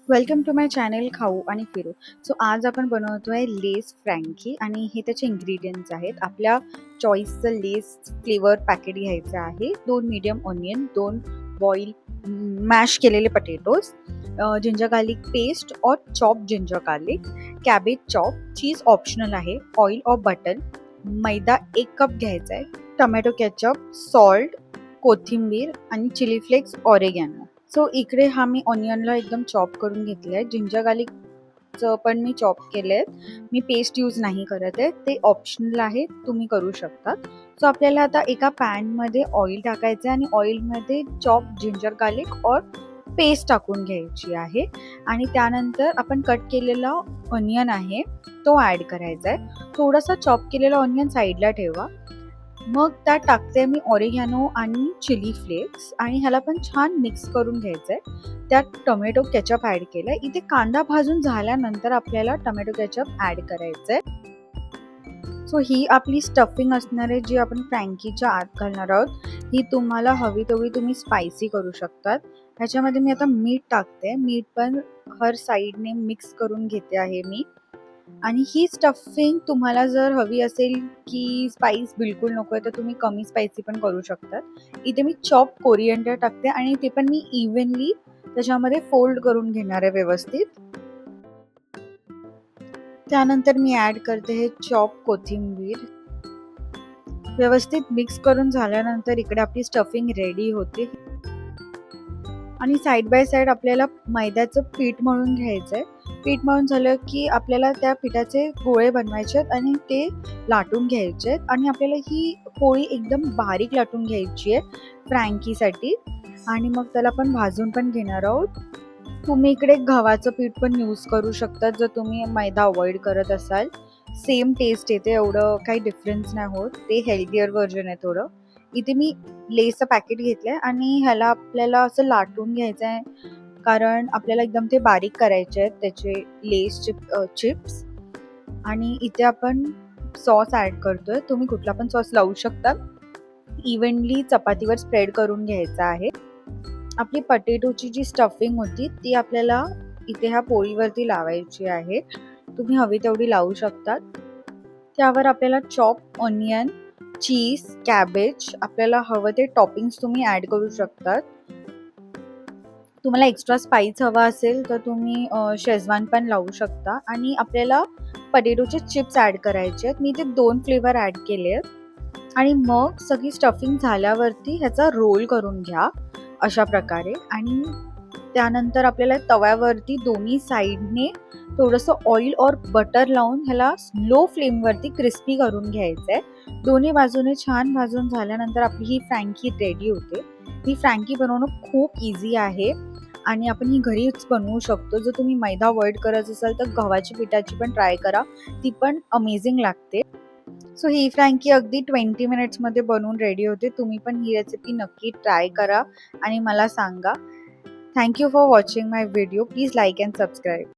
Welcome to my channel खाऊ आणि फिरू. सो आज आपण बनवतोय लेस फ्रँकी आणि हे त्याचे इन्ग्रेडियंट्स आहेत. आपल्या चॉईसचं लेस फ्लेवर पॅकेट घ्यायचं आहे. 2 मीडियम ऑनियन, 2 बॉईल मॅश केलेले पटेटोज, जिंजर गार्लिक पेस्ट और chop ginger garlic, cabbage chop, cheese optional आहे, ऑइल और बटर, मैदा 1 कप घ्यायचा आहे, टोमॅटो केचप, सॉल्ट, कोथिंबीर आणि चिली फ्लेक्स, ऑरेगॅनो. सो इकडे हा मी ऑनियनला एकदम चॉप करून घेतलं आहे. जिंजर गार्लिकचं पण मी चॉप केलं आहे. मी पेस्ट यूज नाही करत आहे, ते ऑप्शनल आहे, तुम्ही करू शकता. सो आपल्याला आता एका पॅनमध्ये ऑइल टाकायचं आहे आणि ऑइलमध्ये चॉप जिंजर गार्लिक और पेस्ट टाकून घ्यायची आहे आणि त्यानंतर आपण कट केलेला ऑनियन आहे तो ॲड करायचा आहे. थोडासा चॉप केलेला ऑनियन साईडला ठेवा. मग त्यात टाकते मी ऑरिगॅनो आणि चिली फ्लेक्स आणि ह्याला पण छान मिक्स करून घ्यायचं आहे. त्यात टोमॅटो केचप ॲड केलं आहे. इथे कांदा भाजून झाल्यानंतर आपल्याला टोमॅटो केचप ॲड करायचं आहे. सो ही आपली स्टफिंग असणार आहे जी आपण फ्रँकीच्या आत घालणार आहोत. ही तुम्हाला हवी तेवढी तुम्ही स्पायसी करू शकतात. ह्याच्यामध्ये मी आता मीठ टाकते. मीठ पण हर साईडने मिक्स करून घेते आहे मी. आणि ही स्टफिंग तुम्हाला जर हवी असेल की स्पाइस बिलकुल नको आहे तर तुम्ही कमी स्पायसी पण करू शकतात. इथे मी चॉप कोरिएंडर टाकते आणि ते पण मी इव्हनली त्याच्यामध्ये फोल्ड करून घेणार आहे व्यवस्थित. त्यानंतर मी ॲड करते हे चॉप कोथिंबीर. व्यवस्थित मिक्स करून झाल्यानंतर इकडे आपली स्टफिंग रेडी होते आणि साईड बाय साईड आपल्याला मैद्याचं पीठ मळून घ्यायचं आहे. पीठ मळून झालं की आपल्याला त्या पिठाचे गोळे बनवायचे आहेत आणि ते लाटून घ्यायचे आहेत आणि आपल्याला ही पोळी एकदम बारीक लाटून घ्यायची आहे फ्रँकीसाठी आणि मग त्याला आपण भाजून पण घेणार आहोत. तुम्ही इकडे गव्हाचं पीठ पण यूज करू शकता जर तुम्ही मैदा अवॉइड करत असाल. सेम टेस्ट येते, एवढं काही डिफरन्स नाही होत. ते हेल्दियर व्हर्जन आहे थोडं. इथे मी लेसचं पॅकेट घेतलं आहे आणि ह्याला आपल्याला असं लाटून घ्यायचं आहे कारण आपल्याला एकदम ते बारीक करायचे आहेत त्याचे लेस चिप्स. आणि इथे आपण सॉस ॲड करतोय. तुम्ही कुठला पण सॉस लावू शकता. इव्हनली चपातीवर स्प्रेड करून घ्यायचा आहे. आपली पटेटोची जी स्टफिंग होती ती आपल्याला इथे ह्या पोळीवरती लावायची आहे. तुम्ही हवी तेवढी लावू शकतात. त्यावर आपल्याला चॉप ऑनियन, चीज, कॅबेज, आपल्याला हवं ते टॉपिंग्स तुम्ही ॲड करू शकतात. तुम्हाला एक्स्ट्रा स्पाइस हवा असेल तर तुम्ही शेजवान पण लावू शकता. आणि आपल्याला पटेटोचे चिप्स ॲड करायचे आहेत. मी ते 2 फ्लेवर ॲड केले आहेत आणि मग सगळी स्टफिंग झाल्यावरती ह्याचा रोल करून घ्या अशा प्रकारे. आणि त्यानंतर आपल्याला तव्यावरती दोन्ही साईडने थोडंसं ऑइल और बटर लावून ह्याला लो फ्लेमवरती क्रिस्पी करून घ्यायचं आहे. दोन्ही बाजूने छान भाजून झाल्यानंतर आपली ही फ्रँकी रेडी होते. ही फ्रँकी बनवणं खूप इझी आहे आणि आपण ही घरीच बनवू शकतो. जर तुम्ही मैदा अवॉइड करत असाल तर गव्हाची पिठाची पण ट्राय करा, ती पण अमेझिंग लागते. सो ही फ्रँकी अगदी 20 मिनिट्समध्ये बनवून रेडी होते. तुम्ही पण ही रेसिपी नक्की ट्राय करा आणि मला सांगा. Thank you for watching my video. Please like and subscribe.